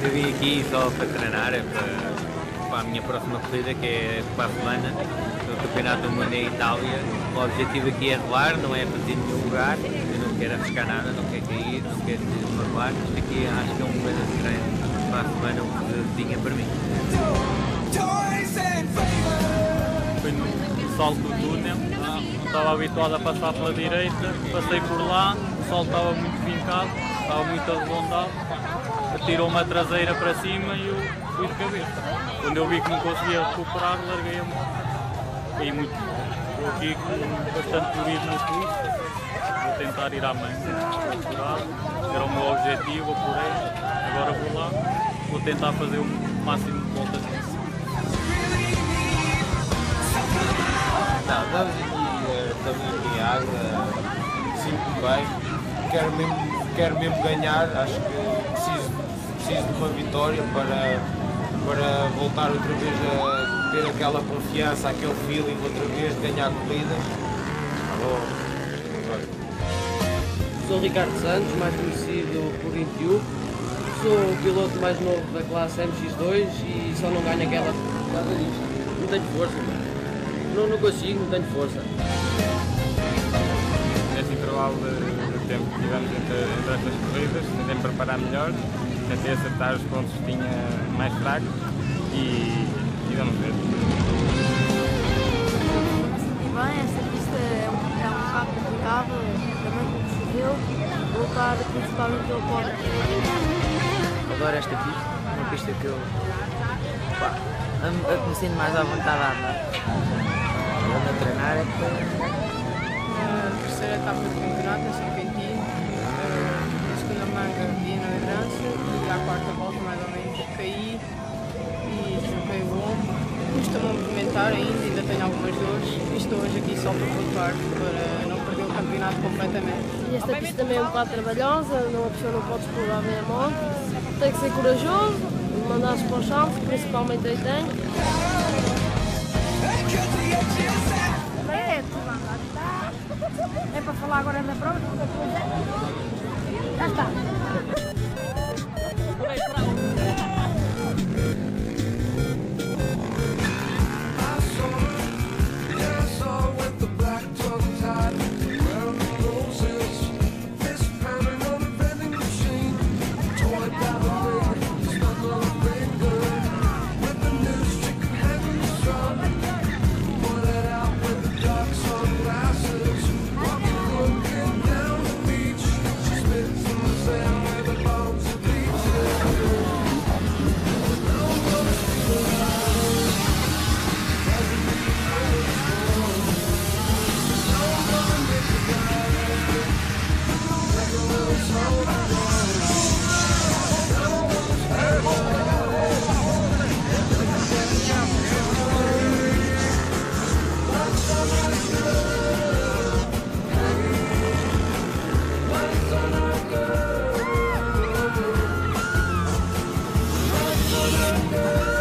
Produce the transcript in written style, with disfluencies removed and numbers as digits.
Eu vim aqui só para treinar, para a minha próxima corrida, que é para a semana, no Campeonato do Mundo em Itália. O objetivo aqui é rolar, não é fazer nenhum lugar. Eu não quero arriscar nada, não quero cair, não quero desmorolar. Isto aqui acho que é uma coisa de treino para a semana, uma coisinha para mim. Foi no salto do túnel, não estava habituado a passar pela direita, passei por lá, o sol estava muito vincado, estava muito arredondado, atirou-me a traseira para cima e eu fui de cabeça. Quando eu vi que não conseguia recuperar, larguei a moto. Caí muito. Estou aqui com bastante turismo no Suíço, vou tentar ir à mãe, era o meu objetivo, apurei, agora vou lá, vou tentar fazer o máximo de voltas possível. Não, estamos aqui em água, sinto-me bem, quero mesmo ganhar, acho que preciso de uma vitória para voltar outra vez a ter aquela confiança, aquele feeling outra vez de ganhar corridas. Sou Ricardo Santos, mais conhecido por 21. Sou o piloto mais novo da classe MX2 e só não ganho aquela por causa disto. Não tenho força. Não consigo, não tenho força. Neste intervalo de tempo que tivemos entre estas corridas, tentei me preparar melhor, tentei acertar os pontos que tinha mais fracos e vamos ver. Senti bem, esta pista é um bocado complicada, também como choveu, vou lutar principalmente pelo pódio. Adoro esta pista, uma pista que eu me sinto mais à vontade a andar. A treinar é para... A terceira etapa do campeonato é São Quentino, a segunda manga de na liderança e à quarta volta mais ou menos caí e troquei o ombro. Custa-me a movimentar ainda tenho algumas dores e estou hoje aqui só para voltar, para não perder o campeonato completamente. E esta pista também é um bocado trabalhosa, a pessoa não pode explorar bem a moto, tem que ser corajoso, mandar-se para o chão, principalmente aí tem. É para falar agora da prova? Já está. We'll be right back.